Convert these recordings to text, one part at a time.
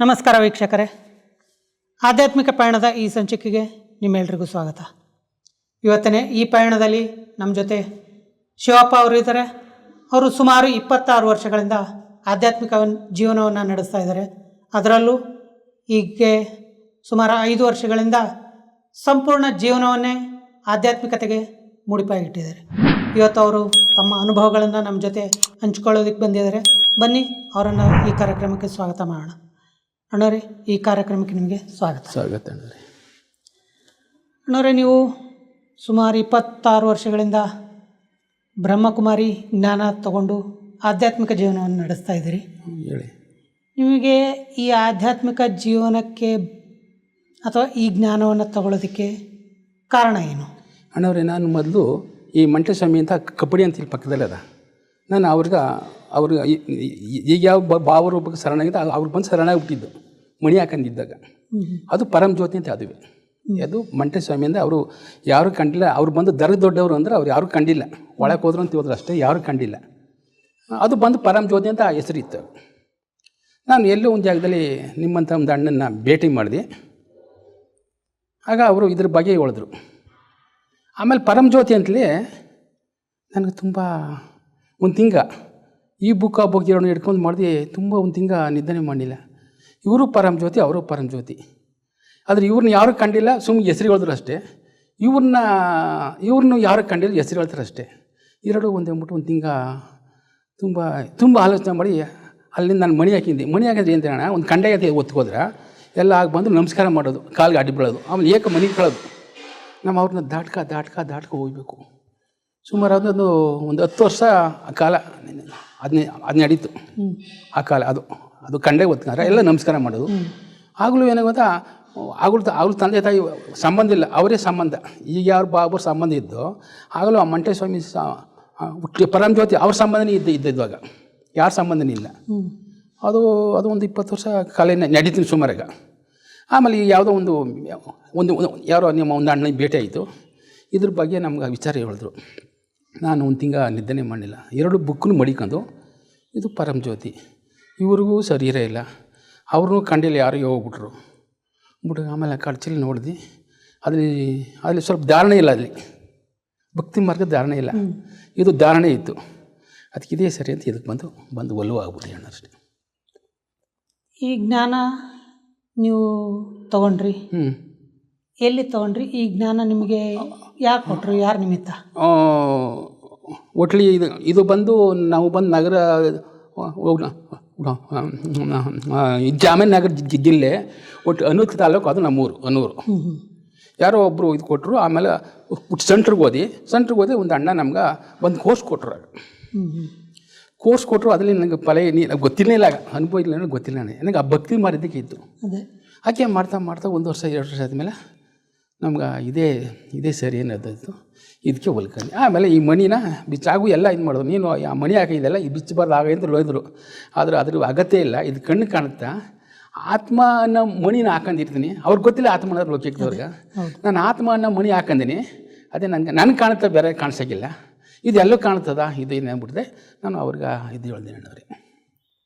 ನಮಸ್ಕಾರ ವೀಕ್ಷಕರೇ, ಆಧ್ಯಾತ್ಮಿಕ ಪಯಣದ ಈ ಸಂಚಿಕೆಗೆ ನಿಮ್ಮೆಲ್ಲರಿಗೂ ಸ್ವಾಗತ. ಇವತ್ತನೇ ಈ ಪಯಣದಲ್ಲಿ ನಮ್ಮ ಜೊತೆ ಶಿವಪ್ಪ ಅವರು ಇದ್ದಾರೆ. ಅವರು ಸುಮಾರು 26 ವರ್ಷಗಳಿಂದ ಆಧ್ಯಾತ್ಮಿಕ ಜೀವನವನ್ನು ನಡೆಸ್ತಾ ಇದ್ದಾರೆ. ಅದರಲ್ಲೂ ಹೀಗೆ ಸುಮಾರು 5 ವರ್ಷಗಳಿಂದ ಸಂಪೂರ್ಣ ಜೀವನವನ್ನೇ ಆಧ್ಯಾತ್ಮಿಕತೆಗೆ ಮುಡಿಪಾಗಿಟ್ಟಿದ್ದಾರೆ. ಇವತ್ತು ಅವರು ತಮ್ಮ ಅನುಭವಗಳನ್ನು ನಮ್ಮ ಜೊತೆ ಹಂಚ್ಕೊಳ್ಳೋದಕ್ಕೆ ಬಂದಿದ್ದಾರೆ. ಬನ್ನಿ ಅವರನ್ನು ಈ ಕಾರ್ಯಕ್ರಮಕ್ಕೆ ಸ್ವಾಗತ ಮಾಡೋಣ. ಅಣ್ಣವ್ರೆ, ಈ ಕಾರ್ಯಕ್ರಮಕ್ಕೆ ನಿಮಗೆ ಸ್ವಾಗತ. ಅಣ್ಣವ್ರೆ, ನೀವು ಸುಮಾರು 26 ವರ್ಷಗಳಿಂದ ಬ್ರಹ್ಮಕುಮಾರಿ ಜ್ಞಾನ ತಗೊಂಡು ಆಧ್ಯಾತ್ಮಿಕ ಜೀವನವನ್ನು ನಡೆಸ್ತಾ ಇದ್ದೀರಿ. ಹೇಳಿ, ನಿಮಗೆ ಈ ಆಧ್ಯಾತ್ಮಿಕ ಜೀವನಕ್ಕೆ ಅಥವಾ ಈ ಜ್ಞಾನವನ್ನು ತಗೊಳ್ಳೋದಕ್ಕೆ ಕಾರಣ ಏನು? ಅಣ್ಣವ್ರೆ, ನಾನು ಮೊದಲು ಈ ಮಂಟೇಸ್ವಾಮಿ ಅಂತ ಕಬಡ್ಡಿ ಅಂತ ಇಲ್ಲಿ ಪಕ್ಕದಲ್ಲೇ ಅದ. ನಾನು ಅವ್ರಿಗೆ ಈಗ ಯಾವ ಬಾವರು ಬಗ್ಗೆ ಶರಣಾಗಿದ್ದ ಅವ್ರಿಗೆ ಬಂದು ಶರಣಾಗಿಬಿಟ್ಟಿದ್ದು ಮಣಿ ಹಾಕೊಂಡಿದ್ದಾಗ. ಅದು ಪರಮ ಜ್ಯೋತಿ ಅಂತ ಅದುವೆ. ಅದು ಮಂಟೇಸ್ವಾಮಿ ಅಂದರೆ ಅವರು ಯಾರೂ ಕಂಡಿಲ್ಲ. ಅವ್ರು ಬಂದು ದೊಡ್ಡವರು ಅಂದರೆ ಅವ್ರು ಯಾರೂ ಕಂಡಿಲ್ಲ. ಒಳಗೆ ಹೋದ್ರು ಅಂತ ಹೋದ್ರು ಅಷ್ಟೇ, ಯಾರೂ ಕಂಡಿಲ್ಲ. ಅದು ಬಂದು ಪರಮ ಜ್ಯೋತಿ ಅಂತ ಆ ಹೆಸರಿತ್ತು. ನಾನು ಎಲ್ಲೋ ಒಂದು ಜಾಗದಲ್ಲಿ ನಿಮ್ಮಂಥ ಒಂದು ಅಣ್ಣನ ಭೇಟಿ ಮಾಡಿದೆ. ಆಗ ಅವರು ಇದ್ರ ಬಗ್ಗೆ ಹೇಳಿದ್ರು. ಆಮೇಲೆ ಪರಮ ಜ್ಯೋತಿ ಅಂತಲೇ ನನಗೆ ತುಂಬ ಒಂದು ತಿಂಗ ಈ ಬುಕ್ ಆ ಬುಕ್ ಎರಡು ಹಿಡ್ಕೊಂಡು ಮಾಡಿದೆ. ತುಂಬ ಒಂದು ತಿಂಗ ನಿದ್ದನೆ ಮಾಡಿಲ್ಲ. ಇವರು ಪರಮ ಜ್ಯೋತಿ, ಅವರು ಪರಮ ಜ್ಯೋತಿ. ಆದರೆ ಇವ್ರನ್ನ ಯಾರೂ ಕಂಡಿಲ್ಲ, ಸುಮ್ಮನೆ ಹೆಸರು ಹೇಳಿದ್ರು ಅಷ್ಟೇ. ಇವ್ರನ್ನೂ ಯಾರು ಕಂಡಿಲ್ಲ, ಹೆಸರು ಹೇಳ್ತಾರೆ ಅಷ್ಟೇ. ಎರಡು ಅಂದ್ಬಿಟ್ಟು ಒಂದು ತಿಂಗ ತುಂಬ ಆಲೋಚನೆ ಮಾಡಿ ಅಲ್ಲಿಂದ ನಾನು ಮಣಿ ಹಾಕಿದ್ದೆ. ಮಣಿ ಹಾಕಿದ್ರೆ ಏನು ಹೇಳೋಣ, ಒಂದು ಕಂಡೆ ಒತ್ಕೋದ್ರೆ ಎಲ್ಲ ಆಗಿ ಬಂದು ನಮಸ್ಕಾರ ಮಾಡೋದು, ಕಾಲಿಗೆ ಅಡ್ಡಿ ಬೀಳೋದು, ಆಮೇಲೆ ಏಕ ಮನೆಗೆ ಕಳೋದು. ನಮ್ಮ ಅವ್ರನ್ನ ದಾಟ್ಕ ಹೋಗಬೇಕು. ಸುಮಾರು ಅದೊಂದು 10 ವರ್ಷ ಆ ಕಾಲ ಅದು ನಡೀತು. ಆ ಕಾಲ ಅದು ಕಂಡೆ ಒತ್ಕೊಂಡ್ರೆ ಎಲ್ಲ ನಮಸ್ಕಾರ ಮಾಡೋದು. ಆಗಲೂ ಏನೋ ಗೊತ್ತಾ, ಆಗಲೂ ತಂದೆ ತಾಯಿ ಸಂಬಂಧ ಇಲ್ಲ, ಅವರೇ ಸಂಬಂಧ. ಈಗ ಯಾರು ಬಾಬರ ಸಂಬಂಧ ಇದ್ದು ಆಗಲೂ ಆ ಮಂಟೇಸ್ವಾಮಿ ಪರಮ ಜ್ಯೋತಿ ಅವ್ರ ಸಂಬಂಧನೇ ಇದ್ದಿದ್ದಾಗ ಯಾರ ಸಂಬಂಧನೇ ಇಲ್ಲ. ಅದು ಒಂದು 20 ವರ್ಷ ಕಾಲ ನಡೀತೀನಿ ಸುಮಾರಾಗ. ಆಮೇಲೆ ಯಾವುದೋ ಒಂದು ಯಾರೋ ನಿಮ್ಮ ಒಂದು ಅಣ್ಣನ ಭೇಟಿ ಆಯಿತು. ಇದ್ರ ಬಗ್ಗೆ ನಮ್ಗೆ ವಿಚಾರ ಹೇಳಿದ್ರು. ನಾನು ಒಂದು ತಿಂಗ ನಿದ್ದನೆ ಮಾಡಲಿಲ್ಲ. 2 ಬುಕ್ಕನ್ನು ಮಡಿಕೊಂಡು ಇದು ಪರಮ ಜ್ಯೋತಿ, ಇವ್ರಿಗೂ ಶರೀರ ಇಲ್ಲ, ಅವ್ರನ್ನೂ ಕಂಡಿಲ್ಲ, ಯಾರೋ ಹೋಗ್ಬಿಟ್ರು. ಆಮೇಲೆ ಕಡ್ಚಲ್ಲಿ ನೋಡಿದ್ವಿ. ಅಲ್ಲಿ ಸ್ವಲ್ಪ ಧಾರಣೆ ಇಲ್ಲ, ಅಲ್ಲಿ ಭಕ್ತಿ ಮಾರ್ಗದ ಧಾರಣೆ ಇಲ್ಲ. ಇದು ಧಾರಣೆ ಇತ್ತು. ಅದಕ್ಕೆ ಇದೇ ಸರಿ ಅಂತ ಇದಕ್ಕೆ ಬಂದು ಒಲವು ಆಗ್ಬಿಟ್ಟು ಅಷ್ಟೇ. ಈ ಜ್ಞಾನ ನೀವು ತಗೊಂಡ್ರಿ, ಎಲ್ಲಿ ತೊಗೊಂಡ್ರಿ? ಈ ಜ್ಞಾನ ನಿಮಗೆ ಯಾಕೆ ಕೊಟ್ಟರು? ಯಾರು ನಿಮಿತ್ತ? ಒಟ್ಲಿ ಇದು ಬಂದು ನಾವು ಬಂದು ನಗರ ಜಾಮೀನಗರ ಜಿಲ್ಲೆ, ಒಟ್ಟು ಅನೂರು ತಾಲೂಕು. ಅದು ನಮ್ಮೂರು ಅನೂರು. ಯಾರೋ ಒಬ್ಬರು ಇದು ಕೊಟ್ಟರು. ಆಮೇಲೆ ಸೆಂಟ್ರಿಗೆ ಹೋದೆ. ಒಂದು ಅಣ್ಣ ನಮ್ಗೆ ಒಂದು ಕೋರ್ಸ್ ಕೊಟ್ಟರು. ಅದರಲ್ಲಿ ನನಗೆ ಗೊತ್ತಿಲ್ಲ, ಅನುಭವ ಇಲ್ಲ, ನನಗೆ ಗೊತ್ತಿಲ್ಲ. ನನಗೆ ಆ ಭಕ್ತಿ ಮಾರಿದ್ದಕ್ಕೆ ಇತ್ತು. ಯಾಕೆ ಮಾಡ್ತಾ 1 ವರ್ಷ 2 ವರ್ಷ ಆದಮೇಲೆ ನಮ್ಗೆ ಇದೇ ಸರಿ ಅನ್ನೋದಾಯಿತು. ಇದಕ್ಕೆ ಹೊಲ್ಕೊಂಡು ಆಮೇಲೆ ಈ ಮಣಿನ ಬಿಚ್ಚಾಗು ಎಲ್ಲ ಇದು ಮಾಡೋದು. ನೀನು ಆ ಮಣಿ ಹಾಕಿದ್ದೆಲ್ಲ ಇದು ಬಿಚ್ಚಬಾರ್ದು ಆಗ ಅಂತ ಹೇಳಿದ್ರು. ಆದರೆ ಅದ್ರ ಅಗತ್ಯ ಇಲ್ಲ, ಇದು ಕಣ್ಣು ಕಾಣುತ್ತಾ. ಆತ್ಮ ಅನ್ನೋ ಮಣಿನ ಹಾಕೊಂಡಿರ್ತೀನಿ. ಅವ್ರಿಗೆ ಗೊತ್ತಿಲ್ಲ ಆತ್ಮ ಅನ್ನೋದು ಲೋಕಿಕ್ದವ್ರಿಗೆ. ನಾನು ಆತ್ಮ ಅನ್ನೋ ಮಣಿ ಹಾಕೊಂಡಿನಿ. ಅದೇ ನನಗೆ ಕಾಣುತ್ತೆ, ಬೇರೆ ಕಾಣಿಸೋಕ್ಕಿಲ್ಲ. ಇದೆಲ್ಲೂ ಕಾಣ್ತದ, ಇದು ಏನಾಗ್ಬಿಟ್ಟಿದೆ. ನಾನು ಅವ್ರಿಗೆ ಇದು ಹೇಳ್ತೀನಿ ಅವ್ರಿಗೆ.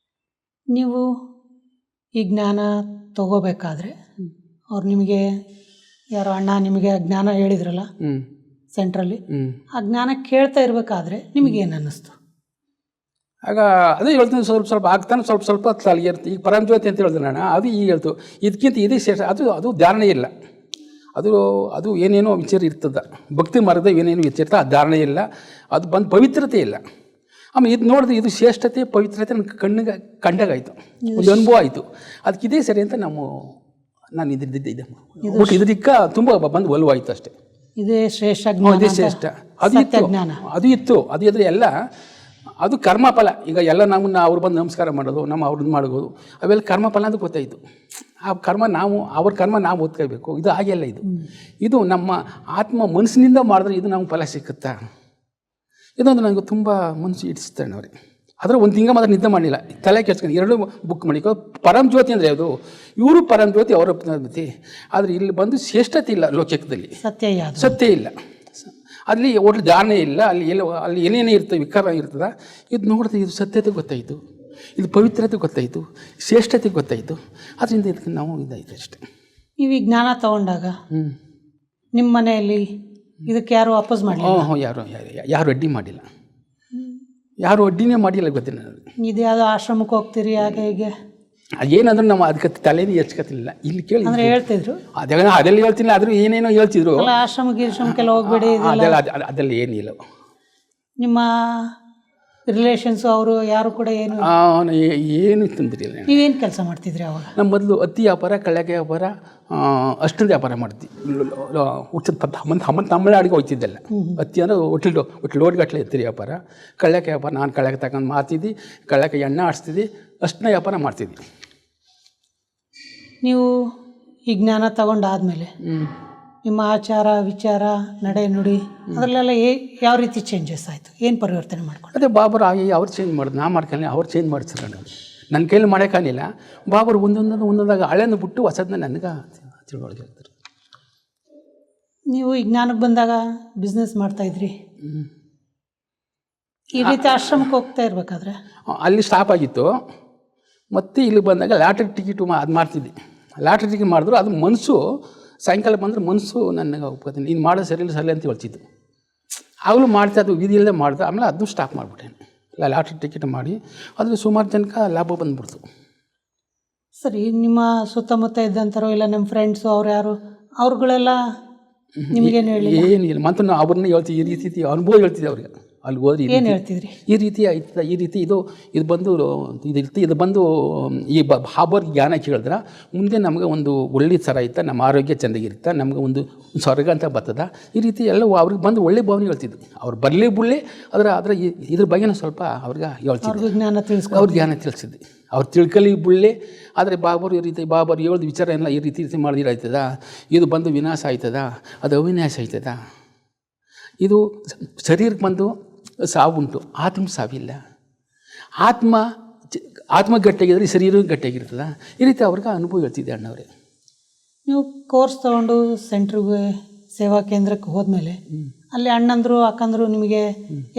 ನೀವು ಈ ಜ್ಞಾನ ತಗೋಬೇಕಾದ್ರೆ ಅವ್ರು ನಿಮಗೆ ಯಾರೋ ಅಣ್ಣ ನಿಮಗೆ ಜ್ಞಾನ ಹೇಳಿದ್ರಲ್ಲ ಸೆಂಟ್ರಲ್ಲಿ, ಆ ಜ್ಞಾನ ಕೇಳ್ತಾ ಇರಬೇಕಾದ್ರೆ ನಿಮಗೇನು ಅನ್ನಿಸ್ತು? ಆಗ ಅದೇ ಹೇಳ್ತೀನಿ, ಸ್ವಲ್ಪ ಆಗ್ತಾನೆ ಸ್ವಲ್ಪ ತಲೆಗೆ ಇರುತ್ತೆ. ಈಗ ಪರಮ ಜ್ಯೋತಿ ಅಂತ ಹೇಳ್ತೀನಿ ಅಣ್ಣ, ಅದು ಈಗ ಹೇಳ್ತು. ಇದಕ್ಕಿಂತ ಇದೇ ಸೇರಿಸ ಅದು ಧಾರಣೆ ಇಲ್ಲ. ಅದು ಏನೇನೋ ವಿಚಾರ ಇರ್ತದೆ. ಭಕ್ತಿ ಮಾರ್ಗದ ಏನೇನೋ ವಿಚಾರ ಇರ್ತದೆ, ಅದು ಧಾರಣೆ ಇಲ್ಲ. ಅದು ಬಂದು ಪವಿತ್ರತೆ ಇಲ್ಲ. ಆಮೇಲೆ ಇದು ನೋಡಿದ್ರೆ ಇದು ಶ್ರೇಷ್ಠತೆ ಪವಿತ್ರತೆ ನನ್ನ ಕಣ್ಣಿಗೆ ಕಂಡಾಗಾಯಿತು, ಒಂದು ಅನುಭವ ಆಯಿತು. ಅದಕ್ಕೆ ಇದೇ ಸರಿ ಅಂತ ನಾನು ಇದ್ದಿದ್ದೆ. ಇದಕ್ಕೆ ತುಂಬ ಬಂದು ಒಲವಾಯಿತು ಅಷ್ಟೇ. ಇದೇ ಶ್ರೇಷ್ಠ, ಇದೇ ಶ್ರೇಷ್ಠ. ಅದು ಇತ್ತು. ಅದು ಇದ್ರೆ ಎಲ್ಲ ಅದು ಕರ್ಮಫಲ. ಈಗ ಎಲ್ಲ ಅವ್ರು ಬಂದು ನಮಸ್ಕಾರ ಮಾಡೋದು, ಅವ್ರದ್ದು ಮಾಡೋದು, ಅವೆಲ್ಲ ಕರ್ಮಫಲ ಅಂತ ಗೊತ್ತಾಯಿತು. ಆ ಕರ್ಮ ಅವ್ರ ಕರ್ಮ ನಾವು ಓದ್ಕೋಬೇಕು. ಇದು ಹಾಗೆಲ್ಲ. ಇದು ನಮ್ಮ ಆತ್ಮ ಮನಸ್ಸಿನಿಂದ ಮಾಡಿದ್ರೆ ಇದು ನಮ್ಗೆ ಫಲ ಸಿಕ್ಕುತ್ತಾ? ಇದೊಂದು ನನಗೆ ತುಂಬ ಮನಸ್ಸು ಇಡಿಸ್ತಾನೆ ಅವ್ರಿಗೆ. ಆದರೆ ಒಂದು ತಿಂಗ ಮಾತ್ರ ನಿದ್ದೆ ಮಾಡಲಿಲ್ಲ, ತಲೆ ಕೆಡ್ಸ್ಕೊಂಡು 2 ಬುಕ್ ಮಾಡಿಕೊ. ಪರಮ ಜ್ಯೋತಿ ಅಂದರೆ ಅದು, ಇವರು ಪರಮ ಜ್ಯೋತಿ, ಅವರ ಜ್ಯೋತಿ. ಆದರೆ ಇಲ್ಲಿ ಬಂದು ಶ್ರೇಷ್ಠತೆ ಇಲ್ಲ, ಲೋಕದಲ್ಲಿ ಸತ್ಯ ಇಲ್ಲ. ಅಲ್ಲಿ ಒಟ್ಟು ಧಾರಣೆ ಇಲ್ಲ. ಅಲ್ಲಿ ಏನೇನೇ ಇರ್ತದೆ, ವಿಕಾರ ಇರ್ತದೆ. ಇದು ನೋಡಿದ್ರೆ ಇದು ಸತ್ಯತೆ ಗೊತ್ತಾಯಿತು. ಇದು ಪವಿತ್ರತೆ ಗೊತ್ತಾಯಿತು, ಶ್ರೇಷ್ಠತೆ ಗೊತ್ತಾಯಿತು. ಅದರಿಂದ ಇದಕ್ಕೆ ನಾವು ಇದಾಯಿತು ಅಷ್ಟೇ. ನೀವು ಈ ಜ್ಞಾನ ತಗೊಂಡಾಗ ನಿಮ್ಮ ಮನೆಯಲ್ಲಿ ಇದಕ್ಕೆ ಯಾರು ಅಪೋಸ್ ಮಾಡಲಿಲ್ಲ? ಯಾರು ಅಡ್ಡಿ ಮಾಡಿಲ್ಲ, ಯಾರು ಅಡ್ಡಿನೇ ಮಾಡಿಲ್ಲ. ಗೊತ್ತಿಲ್ಲ ಇದು ಯಾವುದೋ ಆಶ್ರಮಕ್ಕೆ ಹೋಗ್ತೀರಿ ಹಾಗೆ ಹೀಗೆ ಏನಂದ್ರೆ ನಾವು ಅದಕ್ಕೆ ತಲೆನೇ ಹೆಚ್ಕತಿಲ್ಲ. ಇಲ್ಲಿ ಕೇಳಿ ಅಂದರೆ ಹೇಳ್ತಿದ್ರು, ಅದೆಲ್ಲ ಹೇಳ್ತಿಲ್ಲ, ಆದರೂ ಏನೇನೋ ಹೇಳ್ತಿದ್ರು. ಆಶ್ರಮಕ್ಕೆಲ್ಲ ಹೋಗ್ಬೇಡಿ, ಅದೆಲ್ಲ ಏನಿಲ್ಲ. ನಿಮ್ಮ ರಿಲೇಷನ್ಸು ಅವರು ಯಾರು ಕೂಡ ಏನು ತಂದ್ರಿಲ್ಲ. ನೀವೇನು ಕೆಲಸ ಮಾಡ್ತಿದ್ರಿ ಅವಾಗ? ನಮ್ಮ ಮೊದಲು ಹತ್ತಿ ವ್ಯಾಪಾರ, ಕಳ್ಳಗೆ ವ್ಯಾಪಾರ, ಅಷ್ಟೊಂದು ವ್ಯಾಪಾರ ಮಾಡ್ತೀವಿ. ತಮಿಳ್ನಾಡಿಗೆ ಹೋಗ್ತಿದ್ದೆಲ್ಲ. ಹತ್ತಿ ಅಂದರೆ ಒಟ್ಟು ಲೋಡ್ಗಟ್ಟಲೆ ಎತ್ತಿರಿ ವ್ಯಾಪಾರ. ಕಳ್ಳಕ್ಕೆ ವ್ಯಾಪಾರ ನಾನು ಕಳ್ಳಕ್ಕೆ ತಗೊಂಡು ಮಾರ್ತಿದ್ದೆ, ಕಳ್ಳಕ್ಕೆ ಎಣ್ಣೆ ಆಡಿಸ್ತಿದ್ದೆ, ಅಷ್ಟನ್ನ ವ್ಯಾಪಾರ ಮಾಡ್ತಿದ್ವಿ. ನೀವು ಈ ಜ್ಞಾನ ತಗೊಂಡಾದ್ಮೇಲೆ ನಿಮ್ಮ ಆಚಾರ ವಿಚಾರ ನಡೆ ನುಡಿ ಅದರಲ್ಲೆಲ್ಲ ಯಾವ ರೀತಿ ಚೇಂಜಸ್ ಆಯಿತು? ಏನು ಪರಿವರ್ತನೆ ಮಾಡ್ಕೊಂಡು? ಅದೇ ಬಾಬರು ಆಗಿ ಅವ್ರು ಚೇಂಜ್ ಮಾಡೋದು, ನಾ ಮಾಡ್ಕೊಳ್ಳಿ, ಅವ್ರು ಚೇಂಜ್ ಮಾಡಿಸ್ತಾರೆ. ನನ್ನ ಕೈಲಿ ಮಾಡೋಕ್ಕಾಗಲಿಲ್ಲ. ಬಾಬರು ಒಂದೊಂದಾಗ ಹಳೆಯನ್ನು ಬಿಟ್ಟು ಹೊಸದನ್ನ ನನಗೆ ತಿಳುವಳಿಕೆ ಹೇಳ್ತಾರೆ. ನೀವು ಈ ಜ್ಞಾನಕ್ಕೆ ಬಂದಾಗ ಬಿಸ್ನೆಸ್ ಮಾಡ್ತಾಯಿದ್ರಿ, ಈ ರೀತಿ ಆಶ್ರಮಕ್ಕೆ ಹೋಗ್ತಾ ಇರಬೇಕಾದ್ರೆ ಅಲ್ಲಿ ಸ್ಟಾಪ್ ಆಗಿತ್ತು. ಮತ್ತು ಇಲ್ಲಿ ಬಂದಾಗ ಲಾಟ್ರಿ ಟಿಕೆಟು ಅದು ಮಾಡ್ತಿದ್ದೆ. ಲಾಟ್ರಿ ಟಿಕೆಟ್ ಮಾಡಿದ್ರು ಅದು ಮನಸ್ಸು ಸಾಯಂಕಾಲ ಬಂದರೆ ಮನಸ್ಸು ನನಗೆ ಒಪ್ಕೋತೀನಿ, ನೀನು ಮಾಡೋದು ಸರಿ ಅಂತ ಹೇಳ್ತಿದ್ದು. ಆಗಲೂ ಮಾಡ್ತಾ ಅದು ವಿಧಿ ಇಲ್ಲದೆ ಮಾಡ್ದೆ. ಆಮೇಲೆ ಅದನ್ನು ಸ್ಟಾಪ್ ಮಾಡಿಬಿಟ್ಟೆ. ಲಾಟ್ರಿ ಟಿಕೆಟ್ ಮಾಡಿ ಅದ್ರಲ್ಲಿ ಸುಮಾರು ಜನಕ್ಕೆ ಲಾಭ ಬಂದ್ಬಿಡ್ತು. ಸರಿ, ನಿಮ್ಮ ಸುತ್ತಮುತ್ತ ಇದ್ದಂಥರೋ ಇಲ್ಲ ನಿಮ್ಮ ಫ್ರೆಂಡ್ಸು ಅವ್ರು ಯಾರು ಅವ್ರುಗಳೆಲ್ಲ ನಿಮಗೇನು ಹೇಳಿ? ಏನಿಲ್ಲ, ಮತ್ತು ನಾವು ಅವ್ರನ್ನ ಹೇಳ್ತೀವಿ, ಈ ರೀತಿ ಅನುಭವ ಹೇಳ್ತಿದ್ದೆ ಅವ್ರಿಗೆ. ಅಲ್ಲಿ ಹೋದ್ರೆ ಏನು ಹೇಳ್ತಿದ್ರಿ? ಈ ರೀತಿ ಆಯ್ತದ, ಈ ರೀತಿ ಇದು ಬಂದು ಇದು ಬಂದು ಈ ಬಾಬರ್ ಜ್ಞಾನ ಕೇಳಿದ್ರೆ ಮುಂದೆ ನಮಗೆ ಒಂದು ಒಳ್ಳೆ ಥರ ಇತ್ತ, ನಮ್ಮ ಆರೋಗ್ಯ ಚೆನ್ನಾಗಿರುತ್ತೆ, ನಮ್ಗೆ ಒಂದು ಸ್ವರ್ಗ ಅಂತ ಬರ್ತದ. ಈ ರೀತಿ ಎಲ್ಲ ಅವ್ರಿಗೆ ಬಂದು ಒಳ್ಳೆ ಭಾವನೆ ಹೇಳ್ತಿದ್ವಿ. ಅವ್ರು ಬರಲಿ ಬಿಡಲಿ ಅದರ ಇದ್ರ ಬಗ್ಗೆನೂ ಸ್ವಲ್ಪ ಅವ್ರಿಗೆ ಹೇಳ್ತಿದ್ವಿ, ಅವ್ರ ಜ್ಞಾನ ತಿಳಿಸಿದ್ವಿ. ಅವ್ರು ತಿಳ್ಕಲಿ ಬಿಡಲಿ. ಆದರೆ ಬಾಬರು ಈ ರೀತಿ ಬಾಬರು ಹೇಳ್ದು ವಿಚಾರ ಎಲ್ಲ ಈ ರೀತಿ ಮಾಡಿದ್ರೆ ಆಯ್ತದ, ಇದು ಬಂದು ವಿನಾಶ ಆಯ್ತದ, ಅದು ಅವಿನಾಶ ಆಯ್ತದ. ಇದು ಶರೀರಕ್ಕೆ ಬಂದು ಸಾವುಂಟು, ಆತ್ಮ ಸಾವಿಲ್ಲ. ಆತ್ಮ ಗಟ್ಟಿಯಾಗಿದ್ರೆ ಶರೀರ ಗಟ್ಟಿಯಾಗಿರ್ತದ. ಈ ರೀತಿ ಅವ್ರಿಗೆ ಅನುಭವ ಹೇಳ್ತಿದ್ದೆ ಅಣ್ಣವ್ರೆ. ನೀವು ಕೋರ್ಸ್ ತೊಗೊಂಡು ಸೆಂಟ್ರಿಗೆ ಸೇವಾ ಕೇಂದ್ರಕ್ಕೆ ಹೋದ್ಮೇಲೆ ಅಲ್ಲಿ ಅಣ್ಣಂದರು ಅಕ್ಕಂದರು ನಿಮಗೆ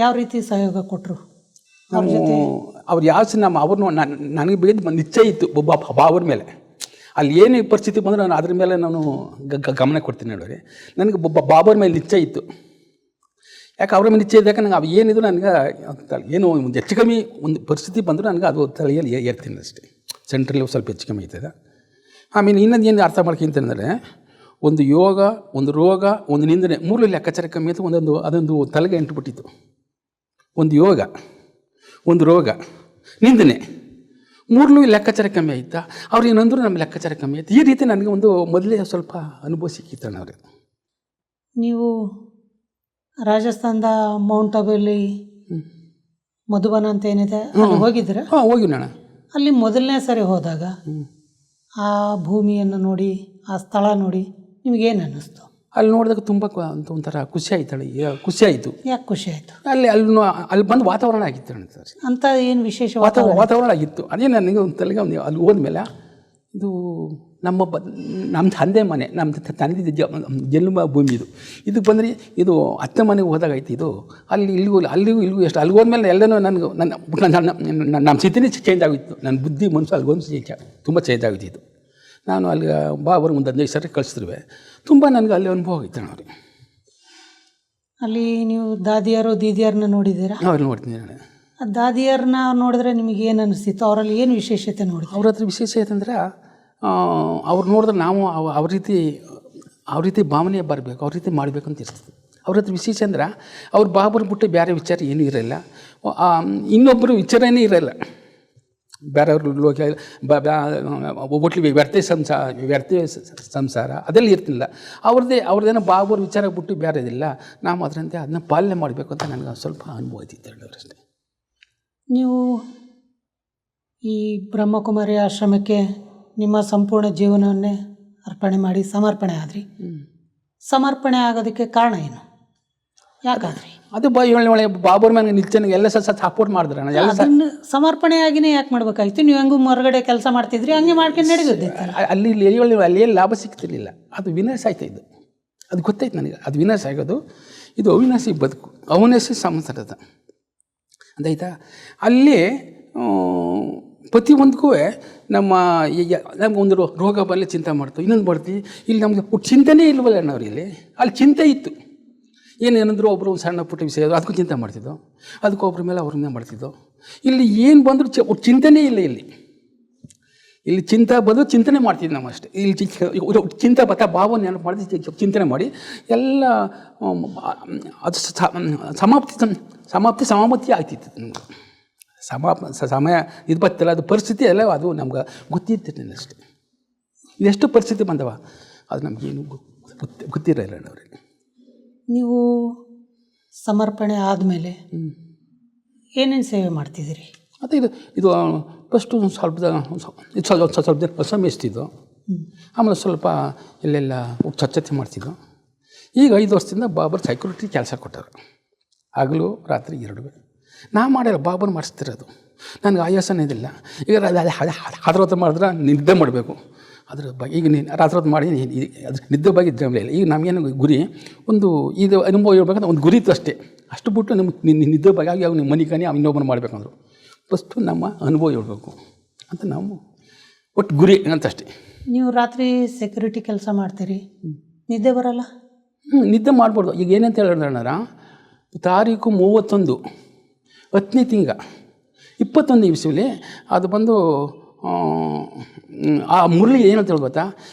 ಯಾವ ರೀತಿ ಸಹಯೋಗ ಕೊಟ್ಟರು? ಅವ್ರ ಜೊತೆ ಅವ್ರು ಯಾವ ಅವ್ರನ್ನ ನನಗೆ ಬೇಗ ನಿಶ್ಚಯ ಇತ್ತು ಬಾಬರ ಮೇಲೆ. ಅಲ್ಲಿ ಏನು ಪರಿಸ್ಥಿತಿ ಬಂದರೆ ನಾನು ಅದ್ರ ಮೇಲೆ ನಾನು ಗಮನ ಕೊಡ್ತೀನಿ ನೋಡ್ರಿ. ನನಗೆ ಬಾಬರ ಮೇಲೆ ನಿಶ್ಚಯ ಇತ್ತು. ಯಾಕೆ ಅವ್ರ ಮೇಲೆ ನಿಶ್ಚಯ ಇದ್ದಾಗ ನನಗೆ ಅವು ಏನಿದ್ರು ನನಗೆ ಏನು ಒಂದು ಹೆಚ್ಚು ಕಮ್ಮಿ ಒಂದು ಪರಿಸ್ಥಿತಿ ಬಂದರೂ ನನಗೆ ಅದು ತಲೆಯಲ್ಲಿ ಏರ್ತೀನಿ ಅಷ್ಟೇ. ಸೆಂಟ್ರಲ್ಲಿ ಸ್ವಲ್ಪ ಹೆಚ್ಚು ಕಮ್ಮಿ ಆಗ್ತದೆ. ಆಮೇಲೆ ಇನ್ನೊಂದು ಏನು ಅರ್ಥ ಮಾಡ್ಕೊಂತಂದರೆ, ಒಂದು ಯೋಗ, ಒಂದು ರೋಗ, ಒಂದು ನಿಂದನೆ, ಮೂರು ಲೆಕ್ಕಾಚಾರ ಕಮ್ಮಿ ಆಯಿತು. ಅದೊಂದು ತಲೆಗೆ ಎಂಟುಬಿಟ್ಟಿತ್ತು. ಒಂದು ಯೋಗ, ಒಂದು ರೋಗ, ನಿಂದನೆ, ಮೂರಲೂ ಲೆಕ್ಕಾಚಾರ ಕಮ್ಮಿ ಆಯಿತಾ. ಅವ್ರು ಏನಂದ್ರು ನಮ್ಮ ಲೆಕ್ಕಾಚಾರ ಕಮ್ಮಿ ಆಯಿತು. ಈ ರೀತಿ ನನಗೆ ಒಂದು ಮೊದಲೇ ಸ್ವಲ್ಪ ಅನುಭವ ಸಿಕ್ಕಿತ್ತು ಅವ್ರಿಗೆ. ನೀವು ರಾಜಸ್ಥಾನದ ಮೌಂಟ್ ಅಬುಲಿ ಮಧುಬನ ಅಂತ ಏನಿದೆ ಹೋಗಿದ್ರೆ? ಹೋಗಿ ನಾನು ಅಲ್ಲಿ ಮೊದಲನೇ ಸರಿ ಹೋದಾಗ ಆ ಭೂಮಿಯನ್ನು ನೋಡಿ, ಆ ಸ್ಥಳ ನೋಡಿ ನಿಮಗೇನು ಅನ್ನಿಸ್ತು? ಅಲ್ಲಿ ನೋಡಿದಾಗ ತುಂಬ ಒಂಥರ ಖುಷಿ ಆಯ್ತಾಳೆ. ಖುಷಿ ಆಯಿತು. ಯಾಕೆ ಖುಷಿ ಆಯಿತು? ಅಲ್ಲಿ ಬಂದು ವಾತಾವರಣ ಆಗಿತ್ತು ಸರ್. ಅಂತ ಏನು ವಿಶೇಷ ವಾತಾವರಣ ಆಗಿತ್ತು. ಅದೇ ನನಗೆ ಒಂದು ತಲೆಗೆ ಅಲ್ಲಿ ಹೋದ್ಮೇಲೆ ಇದು ನಮ್ಮ ತಂದೆ ಮನೆ, ನಮ್ಮ ತಂದೆ ಜನ್ಮ ಭೂಮಿ ಇದಕ್ಕೆ ಬಂದರೆ ಇದು ಅತ್ತೆ ಮನೆಗೆ ಹೋದಾಗೈತಿ. ಇದು ಅಲ್ಲಿಗೂ ಎಷ್ಟು ಅಲ್ಲಿ ಹೋದ್ಮೇಲೆ ಎಲ್ಲನೂ ನನಗೆ ನಮ್ಮ ಸ್ಥಿತಿನೇ ಚೇಂಜ್ ಆಗಿತ್ತು. ನನ್ನ ಬುದ್ಧಿ ಮನಸ್ಸು ಅಲ್ಲಿಗೊಂದು ತುಂಬ ಚೇಂಜ್ ಆಗಿತ್ತು. ನಾನು ಅಲ್ಲಿ ಬಾಬರು ಒಂದು 15 ಸರಿ ಕಳಿಸಿದ್ರುವೆ ತುಂಬ ನನಗೆ ಅಲ್ಲಿ ಅನುಭವ ಆಗಿತ್ತು. ಅವ್ರಿಗೆ ಅಲ್ಲಿ ನೀವು ದಾದಿಯರು ದೀದಿಯರನ್ನ ನೋಡಿದ್ದೀರಾ? ಅವ್ರು ನೋಡ್ತೀನಿ ನಾನು. ಆ ದಾದಿಯರನ್ನ ನೋಡಿದ್ರೆ ನಿಮಗೆ ಏನು ಅನಿಸ್ತಿತ್ತು? ಅವರಲ್ಲಿ ಏನು ವಿಶೇಷತೆ ನೋಡಿ? ಅವ್ರ ಹತ್ರ ವಿಶೇಷತೆ ಅಂದರೆ ಅವ್ರು ನೋಡಿದ್ರೆ ನಾವು ಅವ್ರ ರೀತಿ ಭಾವನೆ ಬರಬೇಕು, ಅವ್ರ ರೀತಿ ಮಾಡಬೇಕು ಅಂತ ಇರ್ತದೆ. ಅವ್ರ ಹತ್ರ ವಿಶೇಷ ಅಂದ್ರೆ ಅವ್ರು ಬಾಬರು ಬಿಟ್ಟು ಬೇರೆ ವಿಚಾರ ಏನೂ ಇರೋಲ್ಲ, ಇನ್ನೊಬ್ಬರು ವಿಚಾರನೇ ಇರೋಲ್ಲ. ಬೇರೆಯವ್ರ ಲೋಕ ಒಟ್ಲಿ ವ್ಯರ್ಥ ಸಂಸಾರ ಅದೆಲ್ಲ ಇರ್ತಿಲ್ಲ. ಅವ್ರದ್ದೇನೋ ಬಾಬರು ವಿಚಾರ ಬಿಟ್ಟು ಬೇರೆ ಇದಿಲ್ಲ. ನಾವು ಅದರಂತೆ ಅದನ್ನ ಪಾಲನೆ ಮಾಡಬೇಕು ಅಂತ ನನಗೆ ಸ್ವಲ್ಪ ಅನುಭವ ಐತಿತ್ತು ಅವರಷ್ಟೇ. ನೀವು ಈ ಬ್ರಹ್ಮಕುಮಾರಿ ಆಶ್ರಮಕ್ಕೆ ನಿಮ್ಮ ಸಂಪೂರ್ಣ ಜೀವನವನ್ನೇ ಅರ್ಪಣೆ ಮಾಡಿ ಸಮರ್ಪಣೆ ಆದ್ರಿ. ಸಮರ್ಪಣೆ ಆಗೋದಕ್ಕೆ ಕಾರಣ ಏನು? ಯಾಕಾದ್ರಿ? ಅದು ಒಳ್ಳೆ ಬಾಬರ್ ಮೇಲೆ ನಿಲ್ಚನಿಗೆ ಎಲ್ಲ ಸಪೋರ್ಟ್ ಮಾಡಿದ್ರೆ ಅದನ್ನು ಸಮರ್ಪಣೆಯಾಗಿನೇ ಯಾಕೆ ಮಾಡ್ಬೇಕಾಗಿತ್ತು? ನೀವು ಹೆಂಗೂ ಹೊರಗಡೆ ಕೆಲಸ ಮಾಡ್ತಿದ್ರಿ, ಹಂಗೆ ಮಾಡ್ಕೊಂಡು ನಡೆದಿದ್ದೆ. ಅಲ್ಲಿ ಏನು ಲಾಭ ಸಿಗ್ತಿರ್ಲಿಲ್ಲ. ಅದು ವಿನಾಶ ಆಯ್ತಾಯಿದ್ದು. ಅದು ಗೊತ್ತಾಯ್ತು ನನಗೆ. ಅದು ವಿನಾಶ ಆಗೋದು, ಇದು ಅವಿನಾಶಿ ಬದುಕು, ಅವಿನಾಶಿ ಸಂಸಾರದ ಅಂತಾಯ್ತಾ. ಅಲ್ಲಿ ಪ್ರತಿಯೊಂದಕ್ಕೂ ನಮ್ಮ ನಮ್ಗೆ ಒಂದು ರೋಗ ಬರಲಿ ಚಿಂತೆ ಮಾಡ್ತೀವಿ, ಇನ್ನೊಂದು ಬರ್ತೀವಿ. ಇಲ್ಲಿ ನಮಗೆ ಚಿಂತೆನೇ ಇಲ್ವಲ್ಲ ಅಣ್ಣವ್ರು. ಇಲ್ಲಿ ಅಲ್ಲಿ ಚಿಂತೆ ಇತ್ತು. ಏನೇನಂದ್ರು ಒಬ್ಬರು ಒಂದು ಸಣ್ಣ ಪುಟ್ಟ ವಿಷಯ ಅದಕ್ಕೂ ಚಿಂತೆ ಮಾಡ್ತಿದ್ದೋ, ಅದಕ್ಕೊಬ್ಬರ ಮೇಲೆ ಅವ್ರ ಮೇಲೆ ಮಾಡ್ತಿದ್ದೋ. ಇಲ್ಲಿ ಏನು ಬಂದರೂ ಚಿಂತೆನೇ ಇಲ್ಲ. ಇಲ್ಲಿ ಚಿಂತೆ ಬಂದು ಚಿಂತನೆ ಮಾಡ್ತಿದ್ವಿ ನಾವು ಅಷ್ಟೇ. ಇಲ್ಲಿ ಚಿಂತೆ ಬತ್ತ ಭಾವನೆ ನೆನಪು ಮಾಡಿದ್ರೆ ಚಿಂತನೆ ಮಾಡಿ ಎಲ್ಲ ಅದು ಸಮಾಪ್ತಿ ಆಗ್ತಿತ್ತು ನಮ್ಗೆ. ಸಮಯ ಇದು ಬರ್ತಲ್ಲ, ಅದು ಪರಿಸ್ಥಿತಿ ಎಲ್ಲ ಅದು ನಮ್ಗೆ ಗೊತ್ತಿರ್ತೈತೆ ಅಷ್ಟೇ. ಇದೆಷ್ಟು ಪರಿಸ್ಥಿತಿ ಬಂದವ ಅದು ನಮಗೇನು ಗೊತ್ತಿರಲಿಲ್ಲ ಅವ್ರಿಗೆ. ನೀವು ಸಮರ್ಪಣೆ ಆದಮೇಲೆ ಏನೇನು ಸೇವೆ ಮಾಡ್ತಿದ್ದೀರಿ? ಮತ್ತು ಇದು ಫಸ್ಟು ಸ್ವಲ್ಪ ಜನ ಸಮಯಿಸ್ತಿದ್ದೋ, ಆಮೇಲೆ ಸ್ವಲ್ಪ ಎಲ್ಲೆಲ್ಲ ಸ್ವಚ್ಛತೆ ಮಾಡ್ತಿದ್ದೋ. ಈಗ 5 ವರ್ಷದಿಂದ ಬಾಬರ್ ಸೆಕ್ಯೂರಿಟಿ ಕೆಲಸ ಕೊಟ್ಟರು, ಹಗಲು ರಾತ್ರಿ 2. ನಾ ಮಾಡಿಲ್ಲ, ಬಾಬರ್ ಮಾಡಿಸ್ತಿರೋದು. ನನಗೆ ಆಯಾಸನೇ ಇದಿಲ್ಲ. ಈಗ ಅದ್ರ ಹೊತ್ತು ಮಾಡಿದ್ರೆ ನಿದ್ದೆ ಮಾಡಬೇಕು. ಅದ್ರ ಬಗ್ಗೆ ಈಗ ರಾತ್ರಿ ಹೊತ್ತು ಮಾಡಿ ಅದ್ರ ನಿದ್ದೆ ಬಗ್ಗೆ ಇದ್ದರೆ ಇಲ್ಲ. ಈಗ ನಮಗೇನು ಗುರಿ ಒಂದು ಇದು ಅನುಭವ ಹೇಳ್ಬೇಕಂದ್ರೆ ಒಂದು ಗುರಿ ಇತ್ತು ಅಷ್ಟೇ. ಅಷ್ಟು ಬಿಟ್ಟು ನಮ್ಗೆ ನಿದ್ದೆ ಬಗ್ಗೆ ಆಗಿ ಅವ್ನು ಮನೆ ಕಾನಿ ಇನ್ನೊಬ್ಬರು ಮಾಡಬೇಕಂದ್ರು ಫಸ್ಟು ನಮ್ಮ ಅನುಭವ ಹೇಳ್ಬೇಕು ಅಂತ ನಾವು ಒಟ್ಟು ಗುರಿ ಅಂತಷ್ಟೇ. ನೀವು ರಾತ್ರಿ ಸೆಕ್ಯೂರಿಟಿ ಕೆಲಸ ಮಾಡ್ತೀರಿ, ನಿದ್ದೆ ಬರೋಲ್ಲ? ನಿದ್ದೆ ಮಾಡ್ಬಾರ್ದು. ಈಗ ಏನಂತ ಹೇಳಿದ್ರೆ ತಾರೀಕು 31 10ನೇ ತಿಂಗ 21 ಇಸ್ವಿಲಿ ಅದು ಬಂದು ಆ ಮುರಳಿ ಏನಂತ ಹೇಳ್ಬೋತ್ತಾ,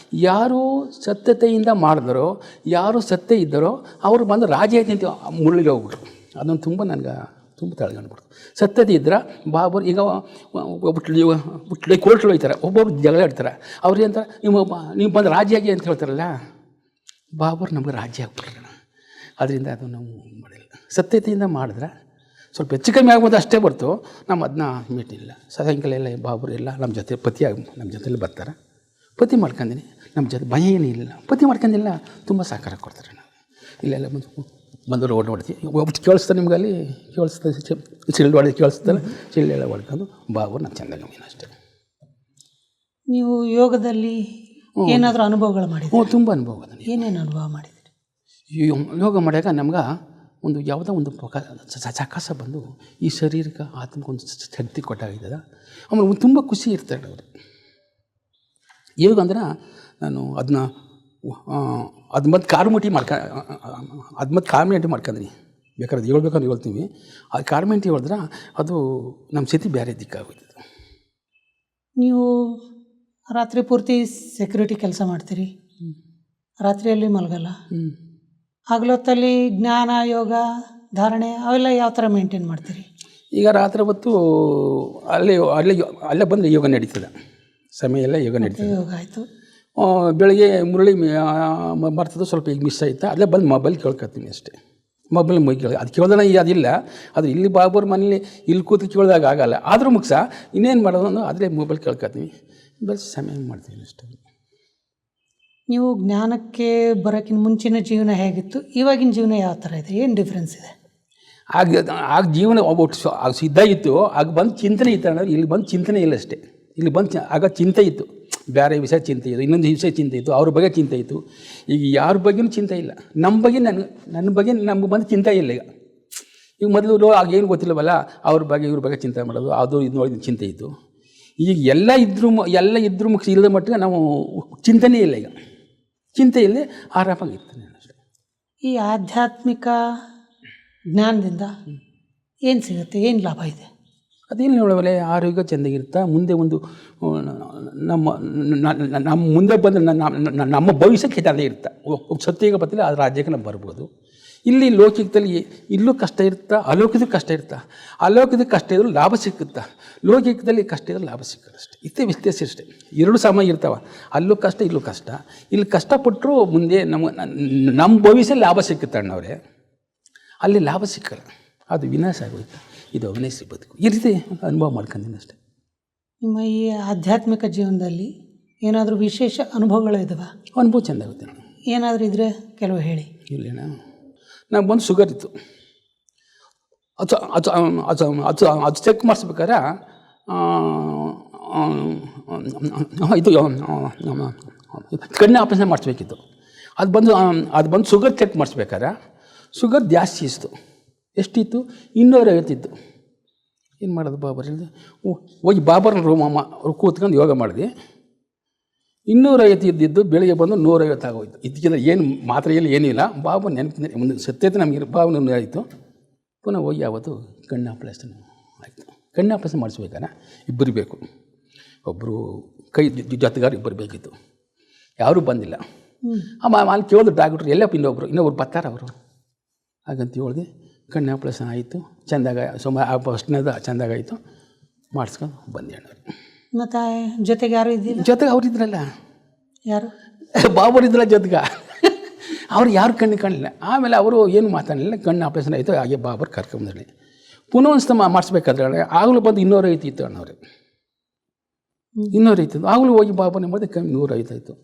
ಯಾರು ಸತ್ಯತೆಯಿಂದ ಮಾಡಿದರೋ, ಯಾರು ಸತ್ಯ ಇದ್ದರೋ ಅವರು ಬಂದು ರಾಜ ಐತಿ ಅಂತ ಮುರಳಿಗೆ ಹೋಗ್ಬಿಟ್ರು. ಅದೊಂದು ತುಂಬ ನನಗೆ ತುಂಬ ತಳ್ಕೊಂಡ್ಬಿಡ್ತು. ಸತ್ಯತೆ ಇದ್ರೆ ಬಾಬರ್ ಈಗ ಕೋರ್ಟ್ಗಳು ಹೋಯ್ತಾರೆ, ಒಬ್ಬೊಬ್ರು ಜಗಳ ಇಡ್ತಾರೆ. ಅವ್ರು ಏನಂತ ನೀವು ಬಂದು ರಾಜ್ಯ ಆಗಿ ಅಂತ ಹೇಳ್ತಾರಲ್ಲ, ಬಾಬರ್ ನಮಗೆ ರಾಜ್ಯ ಆಗ್ಬಿಟ್ರಣ. ಅದರಿಂದ ಅದು ನಾವು ಮಾಡಿಲ್ಲ. ಸತ್ಯತೆಯಿಂದ ಮಾಡಿದ್ರೆ ಸ್ವಲ್ಪ ಹೆಚ್ಚು ಕಮ್ಮಿ ಆಗ್ಬೋದು ಅಷ್ಟೇ ಬರ್ತು. ನಮ್ಮ ಅದನ್ನ ಮೀಟಿಲ್ಲ. ಸಾಯಂಕಾಲ ಎಲ್ಲ ಬಾಬರು ಎಲ್ಲ ನಮ್ಮ ಜೊತೆ ನಮ್ಮ ಜೊತೆಲಿ ಬರ್ತಾರೆ. ಪತಿ ಮಾಡ್ಕೊಂಡಿನಿ, ನಮ್ಮ ಜೊತೆ ಭಯ ಏನಿಲ್ಲ. ಪತಿ ಮಾಡ್ಕೊಂಡಿಲ್ಲ, ತುಂಬ ಸಹಕಾರ ಕೊಡ್ತಾರೆ. ನಾವು ಇಲ್ಲೆಲ್ಲ ಬಂದು ರೋಡ್ ನೋಡ್ತೀವಿ, ಒಬ್ಬಟ್ಟು ಕೇಳಿಸ್ತಾರೆ, ನಿಮ್ಗೆ ಅಲ್ಲಿ ಕೇಳಿಸ್ತದೆ, ಚಿಲ್ಲು ಹೊಡೆದು ಕೇಳಿಸ್ತಲ್ಲ, ಚಿಲ್ಲೆಲ್ಲ ಹೊಡ್ಕೊಂಡು ಬಾಬರು ನಮ್ಮ ಚಂದಗಮೀನು ಅಷ್ಟೇ. ನೀವು ಯೋಗದಲ್ಲಿ ಏನಾದರೂ ಅನುಭವಗಳು ಮಾಡಿದ್ರಿ? ತುಂಬ ಅನುಭವ ಅದ. ಏನೇನು ಅನುಭವ ಮಾಡಿದ್ರಿ? ಯೋಗ ಮಾಡ್ಯಾಗ ನಮ್ಗೆ ಒಂದು ಯಾವುದೋ ಒಂದು ಚಕಾಸ ಬಂದು ಈ ಶರೀರಕ್ಕೆ ಆತ್ಮಕ್ಕೊಂದು ಶಕ್ತಿ ಕೊಟ್ಟಾಗಿದ್ದದ. ಆಮೇಲೆ ತುಂಬ ಖುಷಿ ಇರ್ತಾರೆ ಅವರು. ಯೋಗ ಅಂದ್ರೆ ನಾನು ಅದನ್ನ ಮತ್ತು ಕಾರ್ಮೆಂಟಿ ಮಾಡ್ಕೊಂಡ್ರಿ. ಬೇಕಾದ್ರೆ ಹೇಳ್ಬೇಕಂದ್ರೆ ಹೇಳ್ತೀವಿ. ಅದು ಕಾರ್ಮೆಂಟಿ ಹೇಳಿದ್ರೆ ಅದು ನಮ್ಮ ಸ್ಥಿತಿ ಬೇರೆ ದಿಕ್ಕಾಗೋಯ್ತದೆ. ನೀವು ರಾತ್ರಿ ಪೂರ್ತಿ ಸೆಕ್ಯೂರಿಟಿ ಕೆಲಸ ಮಾಡ್ತೀರಿ, ರಾತ್ರಿಯಲ್ಲಿ ಮಲಗಲ್ಲ. ಹಗಲೊತ್ತಲ್ಲಿ ಜ್ಞಾನ, ಯೋಗ, ಧಾರಣೆ ಅವೆಲ್ಲ ಯಾವ ಥರ ಮೇಂಟೈನ್ ಮಾಡ್ತೀರಿ? ಈಗ ರಾತ್ರಿ ಹೊತ್ತು ಅಲ್ಲೇ ಬಂದರೆ ಯೋಗ ನಡೀತದೆ. ಸಮಯ ಎಲ್ಲ ಯೋಗ ನಡೀತದೆ. ಯೋಗ ಆಯಿತು. ಬೆಳಗ್ಗೆ ಮುರಳಿ ಬರ್ತದೆ, ಸ್ವಲ್ಪ ಈಗ ಮಿಸ್ ಆಯ್ತಾ ಅಲ್ಲೇ ಬಂದು ಮೊಬೈಲ್ ಕೇಳ್ಕೊತೀನಿ ಅಷ್ಟೇ. ಮೊಬೈಲ್ ಅದು ಕೇಳ್ದಾನ ಅದಿಲ್ಲ. ಅದು ಇಲ್ಲಿ ಬಾಬರ್ ಮನೇಲಿ ಇಲ್ಲಿ ಕೂತು ಕೇಳಿದಾಗ ಆಗಲ್ಲ. ಆದರೂ ಮುಗಿಸ ಇನ್ನೇನು ಮಾಡೋದು ಅನ್ನೋ ಅದೇ ಮೊಬೈಲ್ ಕೇಳ್ಕೊತೀವಿ, ಬಸ್ ಸಮಯ ಮಾಡ್ತೀವಿ ಅಷ್ಟೇ. ನೀವು ಜ್ಞಾನಕ್ಕೆ ಬರೋಕ್ಕಿಂತ ಮುಂಚಿನ ಜೀವನ ಹೇಗಿತ್ತು, ಇವಾಗಿನ ಜೀವನ ಯಾವ ಥರ ಇದೆ, ಏನು ಡಿಫ್ರೆನ್ಸ್ ಇದೆ? ಆಗ ಜೀವನ ಒಬ್ಬಟ್ಟು ಸಿದ್ಧ ಇತ್ತು, ಆಗ ಬಂದು ಚಿಂತನೆ ಇತ್ತು ಅನ್ನೋದು. ಇಲ್ಲಿ ಬಂದು ಚಿಂತನೆ ಇಲ್ಲ ಅಷ್ಟೇ. ಇಲ್ಲಿ ಬಂದು ಆಗ ಚಿಂತೆ ಇತ್ತು, ಬೇರೆ ವಿಷಯ ಚಿಂತೆ ಇತ್ತು, ಇನ್ನೊಂದು ವಿಷಯ ಚಿಂತೆ ಇತ್ತು, ಅವ್ರ ಬಗ್ಗೆ ಚಿಂತೆ ಇತ್ತು. ಈಗ ಯಾರ ಬಗ್ಗೆನೂ ಚಿಂತೆ ಇಲ್ಲ. ನಮ್ಮ ಬಗ್ಗೆ ನನ್ನ ಬಗ್ಗೆ ನಮ್ಗೆ ಬಂದು ಚಿಂತೆ ಇಲ್ಲ. ಈಗ ಮೊದಲು ಆಗೇನು ಗೊತ್ತಿಲ್ಲವಲ್ಲ, ಅವ್ರ ಬಗ್ಗೆ ಇವ್ರ ಬಗ್ಗೆ ಚಿಂತೆ ಮಾಡೋದು, ಅದು ಇದು ನೋಡಿದ ಚಿಂತೆ ಇತ್ತು. ಈಗ ಎಲ್ಲ ಇದ್ರೂ ಮುಗಿಸಿ ಇಲ್ಲದ ಮಟ್ಟಿಗೆ ನಾವು ಚಿಂತನೆ ಇಲ್ಲ. ಈಗ ಚಿಂತೆ ಇಲ್ಲದೆ ಆರಾಮಾಗಿರ್ತಾನೆ ಅಷ್ಟೇ. ಈ ಆಧ್ಯಾತ್ಮಿಕ ಜ್ಞಾನದಿಂದ ಏನು ಸಿಗುತ್ತೆ, ಏನು ಲಾಭ ಇದೆ? ಅದೇನು ನೋಡವಲ್ಲ, ಆರೋಗ್ಯ ಚೆಂದಾಗಿರುತ್ತೆ. ಮುಂದೆ ಒಂದು ನಮ್ಮ ಮುಂದೆ ಬಂದು ನಮ್ಮ ಭವಿಷ್ಯಕ್ಕೆ ಚೆಂದ ಇರುತ್ತೆ. ಸತ್ಯಗೆ ಬರ್ತಿಲ್ಲ, ಆ ರಾಜ್ಯಕ್ಕೆ ನಾವು ಬರ್ಬೋದು. ಇಲ್ಲಿ ಲೌಕಿಕದಲ್ಲಿ ಇಲ್ಲೂ ಕಷ್ಟ ಇರುತ್ತೆ, ಅಲೌಕಿಕ ಕಷ್ಟ ಇರುತ್ತೆ. ಅಲೌಕಿಕ ಕಷ್ಟ ಇದ್ರೂ ಲಾಭ ಸಿಕ್ಕುತ್ತೆ, ಲೌಕಿಕದಲ್ಲಿ ಕಷ್ಟ ಇದ್ರೂ ಲಾಭ ಸಿಕ್ಕಲ್ಲ ಅಷ್ಟೇ. ಇಷ್ಟೇ ವ್ಯತ್ಯಾಸ ಅಷ್ಟೇ. ಎರಡು ಸಮ ಇರ್ತಾವೆ, ಅಲ್ಲೂ ಕಷ್ಟ ಇಲ್ಲೂ ಕಷ್ಟ. ಇಲ್ಲಿ ಕಷ್ಟಪಟ್ಟರು ಮುಂದೆ ನಮ್ಮ ಭವಿಷ್ಯ ಲಾಭ ಸಿಕ್ಕುತ್ತೆ ಅಣ್ಣವ್ರೆ. ಅಲ್ಲಿ ಲಾಭ ಸಿಕ್ಕಲ್ಲ, ಅದು ವಿನಾಶ ಆಗೋಯ್ತು. ಇದು ಅವನೇಸಿ ಬದುಕು. ಈ ರೀತಿ ಅನುಭವ ಮಾಡ್ಕೊಂಡಿನಿ ಅಷ್ಟೇ. ನಿಮ್ಮ ಈ ಆಧ್ಯಾತ್ಮಿಕ ಜೀವನದಲ್ಲಿ ಏನಾದರೂ ವಿಶೇಷ ಅನುಭವಗಳು ಇದಾವೆ? ಅನುಭವ ಚೆಂದಾಗುತ್ತೆ. ಏನಾದರೂ ಇದ್ದರೆ ಕೆಲವು ಹೇಳಿ. ಇಲ್ಲೇನ, ನಂಗೆ ಬಂದು ಶುಗರ್ ಇತ್ತು. ಅದು ಚೆಕ್ ಮಾಡಿಸ್ಬೇಕಾದ್ರೆ ಇದು ಕಣ್ಣು ಆಪರೇಷನ್ ಮಾಡಿಸ್ಬೇಕಿತ್ತು. ಅದು ಬಂದು ಶುಗರ್ ಚೆಕ್ ಮಾಡಿಸ್ಬೇಕಾದ್ರೆ ಶುಗರ್ ಜಾಸ್ತಿ ಇತ್ತು. ಎಷ್ಟಿತ್ತು? 250 ಇತ್ತು. ಏನು ಮಾಡೋದು ಬಾಬರ್ ಇಲ್ಲದೆ ಹೋಗಿ ಬಾಬರ್ನ ರೂಮಮ್ಮ ಅವ್ರು ಕೂತ್ಕೊಂಡು ಯೋಗ ಮಾಡಿದೆ. 250 ಇದ್ದಿದ್ದು ಬೆಳಿಗ್ಗೆ ಬಂದು 150 ಆಗೋಯ್ತು. ಇದಕ್ಕಿಂತ ಏನು ಮಾತ್ರೆಯಲ್ಲಿ ಏನಿಲ್ಲ. ಬಾಬು ನೆನಪಿನ ಒಂದು ಸತ್ಯತೆ ನಮಗೆ ಬಾಬು ಆಯಿತು. ಪುನಃ ಹೋಗಿ ಯಾವತ್ತು ಕಣ್ಣು ಆಪ್ರೇಷನ್ ಆಯಿತು. ಕಣ್ಣು ಆಪ್ರೇಷನ್ ಮಾಡಿಸ್ಬೇಕಾರೆ ಇಬ್ಬರು ಬೇಕು, ಒಬ್ಬರು ಕೈ ಜೊತೆಗಾರ ಇಬ್ಬರು ಬೇಕಿತ್ತು. ಯಾರೂ ಬಂದಿಲ್ಲ. ಅಲ್ಲಿ ಕೇಳಿದ್ರು ಡಾಕ್ಟ್ರು ಎಲ್ಲಪ್ಪ ಇನ್ನೊಬ್ರು ಬರ್ತಾರೆ ಅವರು. ಹಾಗಂತ ಹೇಳಿದೆ ಕಣ್ಣು ಆಪ್ರೇಷನ್ ಆಯಿತು. ಚೆಂದಾಗ ಫಸ್ಟ್ನೇದು ಚೆಂದಾಗಾಯಿತು. ಮಾಡಿಸ್ಕೊಂಡು ಬಂದೆ ಅಣ್ಣವ್ರು. ಮತ್ತು ಜೊತೆಗೆ ಯಾರು ಇದ್ದಿಲ್ಲ? ಜೊತೆಗೆ ಅವ್ರು ಇದ್ರಲ್ಲ, ಯಾರು ಬಾಬರು ಇದ್ರಲ್ಲ ಜೊತೆಗೆ. ಅವ್ರು ಯಾರು ಕಣ್ಣು ಕಾಣಲಿಲ್ಲ. ಆಮೇಲೆ ಅವರು ಏನು ಮಾತಾಡಲಿಲ್ಲ. ಕಣ್ಣು ಆಪ್ರೇಷನ್ ಆಯಿತು. ಹಾಗೆ ಬಾಬರು ಕರ್ಕೊಂಬಂದ್ರಿ. ಪುನಃ ಒಂದು ಸಲ ಮಾಡಿಸ್ಬೇಕಾದ್ರೆ ಆಗಲೂ ಬಂದು 250 ಇತ್ತು ಅಣ್ಣವ್ರೆ. 250 ಇತ್ತು. ಆಗಲೂ ಹೋಗಿ ಬಾಬನೇ ಮಾಡಿದೆ ಕಣ್ಣು 150 ಆಯಿತು.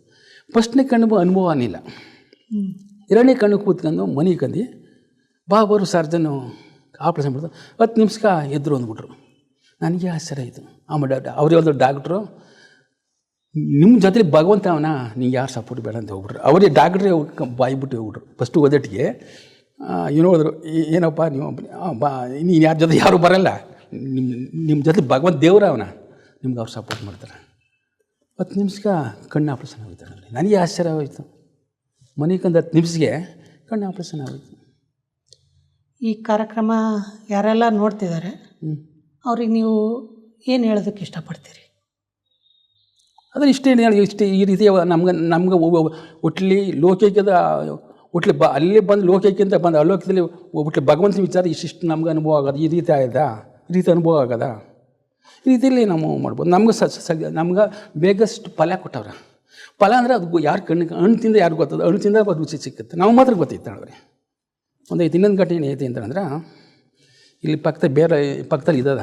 ಫಸ್ಟ್ನೇ ಕಣ್ಣು ಅನುಭವ ಅನ್ನಿಲ್ಲ. 2ನೇ ಕಣ್ಣು ಕೂತ್ಕೊಂಡು ಮನೆ ಕಂಡು ಬಾಬರು ಸರ್ಜನ್ನು ಆಪ್ರೇಷನ್ ಮಾಡಿದ್ರು. 10 ನಿಮಿಷಕ್ಕೆ ಎದ್ರು ಅಂದ್ಬಿಟ್ರು. ನನಗೆ ಆಶ್ಚರ್ಯ ಆಯಿತು. ಆಮೇಲೆ ಅವ್ರು ಹೇಳಿದ್ರು ಡಾಕ್ಟ್ರು, ನಿಮ್ಮ ಜೊತೆಲಿ ಭಗವಂತ ಅವನ ನಿಂಗೆ ಯಾರು ಸಪೋರ್ಟ್ ಬೇಡ ಅಂತ ಹೋಗ್ಬಿಟ್ರು. ಅವರೇ ಡಾಕ್ಟ್ರೇ ಬಾಯ್ಬಿಟ್ಟು ಹೋಗ್ಬಿಟ್ರು. ಫಸ್ಟು ಓದಟ್ಟಿಗೆ ಏನು ಹೇಳಿದ್ರು, ಏನಪ್ಪ ನೀವು ನೀನು ಯಾರ ಜೊತೆ ಯಾರು ಬರಲ್ಲ, ನಿಮ್ಮ ಜೊತೆ ಭಗವಂತ ದೇವರ ಅವನ, ನಿಮ್ಗೆ ಅವ್ರು ಸಪೋರ್ಟ್ ಮಾಡ್ತಾರೆ. 10 ನಿಮಿಷಕ್ಕೆ ಕಣ್ಣು ಆಪ್ರೇಷನ್ ಆಗೋಯ್ತು. ನನಗೆ ಆಶ್ಚರ್ಯವಾಯಿತು. ಮನೆ ಕಂಡು 10 ನಿಮಿಷಕ್ಕೆ ಕಣ್ಣು ಆಪ್ರೇಷನ್ ಆಗೋಯ್ತು. ಈ ಕಾರ್ಯಕ್ರಮ ಯಾರೆಲ್ಲ ನೋಡ್ತಿದ್ದಾರೆ ಅವ್ರಿಗೆ ನೀವು ಏನು ಹೇಳೋದಕ್ಕೆ ಇಷ್ಟಪಡ್ತೀರಿ? ಆದರೆ ಇಷ್ಟೇ ಈ ರೀತಿ ನಮ್ಗೆ ಒಟ್ಲಿ ಲೋಕೈಕ್ಯದ ಒಟ್ಲಿ ಅಲ್ಲಿ ಬಂದು ಲೋಕೈಕ್ಯಂತ ಬಂದು ಅಲೋಕದಲ್ಲಿ ಒಟ್ಲಿ ಭಗವಂತನ ವಿಚಾರ ಇಷ್ಟಿಷ್ಟು ನಮ್ಗೆ ಅನುಭವ ಆಗೋದು. ಈ ರೀತಿ ಆಯ್ತಾ, ಈ ರೀತಿ ಅನುಭವ ಆಗೋದ, ಈ ರೀತಿಯಲ್ಲಿ ನಾವು ಮಾಡ್ಬೋದು. ನಮ್ಗೆ ನಮ್ಗೆ ಬೇಗಷ್ಟು ಫಲ ಕೊಟ್ಟವ್ರ. ಫಲ ಅಂದರೆ ಅದು ಯಾರು ಹಣ್ಣು ತಿಂದ ಯಾರು ಗೊತ್ತದ, ಹಣ್ಣು ತಿಂದ ರುಚಿ ಸಿಕ್ಕುತ್ತೆ. ನಾವು ಮಾತ್ರ ಗೊತ್ತೈತೆ ಅವ್ರಿಗೆ. ಒಂದು ಇನ್ನೊಂದು ಘಟನೆ ಏನೈತಿ ಅಂತಂದ್ರೆ, ಇಲ್ಲಿ ಪಕ್ಕದಲ್ಲಿ ಇದ್ದದ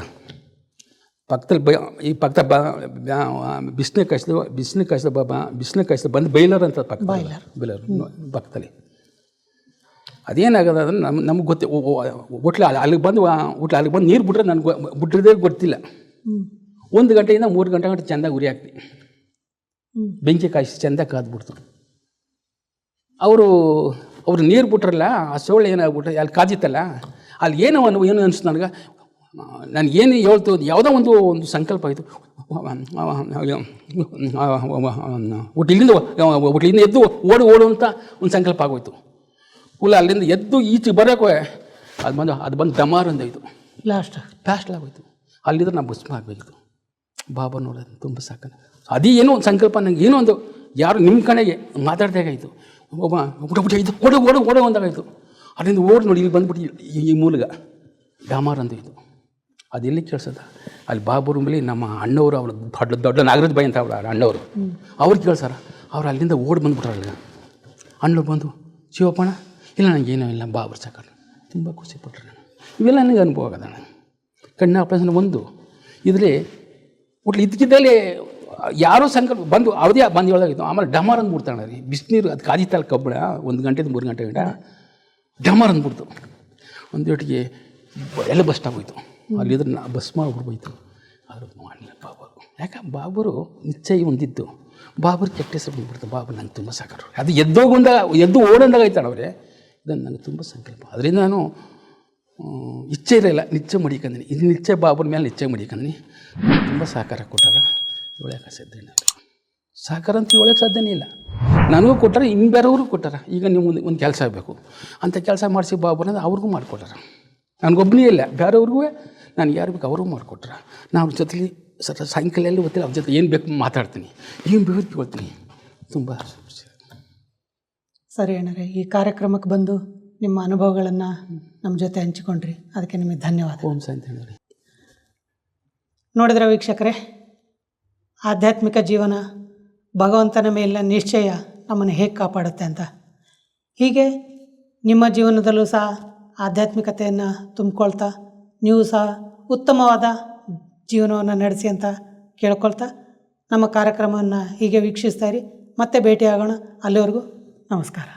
ಪಕ್ಕದಲ್ಲಿ ಈ ಬಿಸಿನ ಕಾಯಿಸಿದ ಬಂದು ಬೈಲರ್ ಅಂತ ಬೈಲರ್ ಪಕ್ಕದಲ್ಲಿ ಅದೇನಾಗದ ಅಂದ್ರೆ ನಮ್ಗೆ ಗೊತ್ತೇ ಅಲ್ಲಿಗೆ ಬಂದು ನೀರು ಬಿಟ್ರೆ ನನಗೆ ಬಿಟ್ಟಿರೋದೇ ಗೊತ್ತಿಲ್ಲ. 1 ಗಂಟೆಯಿಂದ 3 ಗಂಟೆ ಗಂಟೆ ಚೆಂದಾಗಿ ಉರಿ ಹಾಕ್ತಿ. ಬೆಂಕಿ ಕಾಯಿಸಿ ಚೆಂದ ಕಾದ್ಬಿಡ್ತು. ಅವರು ನೀರು ಬಿಟ್ರಲ್ಲ, ಆ ಸೋಳೆ ಏನಾಗ್ಬಿಟ್ರೆ ಅಲ್ಲಿ ಕಾದಿತ್ತಲ್ಲ, ಅಲ್ಲಿ ಏನು ಅನಿಸ್ತು ನನಗೇನು ಹೇಳ್ತು, ಯಾವುದೋ ಒಂದು ಸಂಕಲ್ಪ ಆಯಿತು. ಇಲ್ಲಿಂದ ಎದ್ದು ಓಡು ಅಂತ ಒಂದು ಸಂಕಲ್ಪ ಆಗೋಯ್ತು. ಫುಲ್ ಅಲ್ಲಿಂದ ಎದ್ದು ಈಚೆ ಬರೋಕೆ ಅದು ಬಂದು ಡಮಾರ್ ಅಂದಾಯಿತು. ಲಾಸ್ಟ್ ಆಗೋಯ್ತು. ಅಲ್ಲಿದ್ರೆ ನಾವು ಭಸ್ಮ ಆಗಬೇಕಿತ್ತು. ಬಾಬಾ ನೋಡೋದು ತುಂಬ ಸಾಕನ. ಅದೇ ಏನೋ ಒಂದು ಸಂಕಲ್ಪ, ನಂಗೆ ಏನೋ ಒಂದು ಯಾರು ನಿಮ್ಮ ಕಡೆಗೆ ಮಾತಾಡ್ದಾಗಾಯಿತು. ಇದು ಓಡೋ ಅಂದಾಗಾಯಿತು. ಅಲ್ಲಿಂದ ಓಡಿ ನೋಡಿ ಇಲ್ಲಿ ಬಂದ್ಬಿಟ್ಟು ಈ ಮೂಲಗ ಡಮಾರ್ ಅಂದಾಯಿತು. ಅದೆಲ್ಲಿ ಕೇಳಿಸೋದ, ಅಲ್ಲಿ ಬಾಬರು ಮೇಲೆ ನಮ್ಮ ಅಣ್ಣವರು, ಅವರು ದೊಡ್ಡ ನಾಗರಾಜ್ ಬಾಯಿ ಅಂತ ಅವ್ರ ಅಣ್ಣವರು, ಅವ್ರು ಕೇಳ್ಸಾರ. ಅವ್ರು ಅಲ್ಲಿಂದ ಓಡಿ ಬಂದುಬಿಟ್ರಲ್ಲ. ಅಣ್ಣವ್ರು ಬಂದು, ಶಿವಪ್ಪಣ್ಣ ಇಲ್ಲ ನನಗೇನೂ ಇಲ್ಲ, ಬಾಬರು ಸಾಕೊಂಡು ತುಂಬ ಖುಷಿಪಟ್ರು. ಇವೆಲ್ಲ ನನಗೆ ಅನುಭವ ಆಗದ. ಕಣ್ಣು ಆಪ್ರೇಷನ್ ಒಂದು ಇದರಲ್ಲಿ ಒಟ್ಟು ಇದಕ್ಕಿದ್ದಲ್ಲಿ ಯಾರೋ ಸಂಕಲ್ಪ ಬಂದು ಅವದೇ ಬಂದು ಹೇಳೋದಾಗಿತ್ತು. ಆಮೇಲೆ ಡಮಾರ್ ಅಂದ್ಬಿಡ್ತಾಳೆ ರೀ. ಬಿಸಿನೀರು ಅದು ಕಾದಿತ್ತಲ್ಲ ಕಬ್ಬಳ 1 ಗಂಟೆಯಿಂದ 3 ಗಂಟೆ ಗಂಟ ಡಮಾರ್ ಅಂದ್ಬಿಡ್ತು. ಒಂದೇಟಿಗೆ ಎಲ್ಲ ಬಸ್ಟ್ ಆಗೋಯ್ತು. ಅಲ್ಲಿದ್ರೆ ಭಸ್ಮ ಆಗ್ಬಿಡ್ಬೋಯ್ತು. ಆದರೂ ಮಾಡಲಿಲ್ಲ ಬಾಬರು. ಯಾಕೆ ಬಾಬರು ನಿಶ್ಚಯ ಹೊಂದಿದ್ದು. ಬಾಬರು ಕೆಟ್ಟ ಹೆಸರು ಬಂದ್ಬಿಡ್ತು. ಬಾಬರು ನಂಗೆ ತುಂಬ ಸಾಕಾರು. ಅದು ಎದ್ದು ಓಡಂದಾಗ ಆಯ್ತಾಳೆ ಅವರೇ. ಇದನ್ನು ನನಗೆ ತುಂಬ ಸಂಕಲ್ಪ. ಅದರಿಂದ ನಾನು ಇಚ್ಛೆ ಇರಲಿಲ್ಲ, ನಿಶ್ಚಯ ಮಡಿಕಂದಿನಿ. ಇದು ನಿಶ್ಚಯ ಬಾಬರ ಮೇಲೆ ನಿಶ್ಚಯ ಮಡಿಕಂದಿನಿ. ತುಂಬ ಸಹಕಾರ ಕೊಟ್ಟಾಗ ಹೇಳೋಕ್ಕೆ ಸಾಧ್ಯ ಇಲ್ಲ. ಸಹಕಾರ ಅಂತ ಹೇಳೋಕ್ಕೆ ಸಾಧ್ಯನೇ ಇಲ್ಲ. ನನಗೂ ಕೊಟ್ಟಾರೆ, ಇನ್ನು ಬೇರೆಯವ್ರಿಗೂ ಕೊಟ್ಟಾರ. ಈಗ ನೀವು ಒಂದು ಕೆಲಸ ಆಗಬೇಕು ಅಂಥ ಕೆಲಸ ಮಾಡಿಸಿ ಬಾಬರನ್ನ ಅವ್ರಿಗೂ ಮಾಡಿಕೊಟ್ಟಾರ. ನನಗೊಬ್ಬನೇ ಇಲ್ಲ, ಬೇರೆಯವ್ರಿಗೂ ನಾನು ಯಾರು ಬೇಕು ಅವ್ರಿಗೂ ಮಾಡಿಕೊಟ್ರ. ನಾನು ಜೊತೆಲಿ ಸಾಯಂಕಾಲ ಎಲ್ಲ ಗೊತ್ತಿಲ್ಲ, ಅವ್ರ ಜೊತೆ ಏನು ಬೇಕು ಮಾತಾಡ್ತೀನಿ, ಏನು ಬೇಕು ಕೇಳ್ತೀನಿ. ತುಂಬ ಸರಿ ಅಣ್ಣರೇ, ಈ ಕಾರ್ಯಕ್ರಮಕ್ಕೆ ಬಂದು ನಿಮ್ಮ ಅನುಭವಗಳನ್ನು ನಮ್ಮ ಜೊತೆ ಹಂಚಿಕೊಂಡ್ರಿ, ಅದಕ್ಕೆ ನಿಮಗೆ ಧನ್ಯವಾದ. ಓಂ ಶಾಂತಿ ಹೇಳಿ. ನೋಡಿದ್ರೆ ವೀಕ್ಷಕರೇ, ಆಧ್ಯಾತ್ಮಿಕ ಜೀವನ, ಭಗವಂತನ ಮೇಲಿನ ನಿಶ್ಚಯ ನಮ್ಮನ್ನು ಹೇಗೆ ಕಾಪಾಡುತ್ತೆ ಅಂತ. ಹೀಗೆ ನಿಮ್ಮ ಜೀವನದಲ್ಲೂ ಸಹ ಆಧ್ಯಾತ್ಮಿಕತೆಯನ್ನು ತುಂಬಿಕೊಳ್ತಾ ನೀವು ಸಹ ಉತ್ತಮವಾದ ಜೀವನವನ್ನು ನಡೆಸಿ ಅಂತ ಕೇಳ್ಕೊಳ್ತಾ ನಮ್ಮ ಕಾರ್ಯಕ್ರಮವನ್ನು ಹೀಗೆ ವೀಕ್ಷಿಸ್ತಾ ಇರಿ. ಮತ್ತೆ ಭೇಟಿಯಾಗೋಣ. ಅಲ್ಲಿವರೆಗೂ ನಮಸ್ಕಾರ.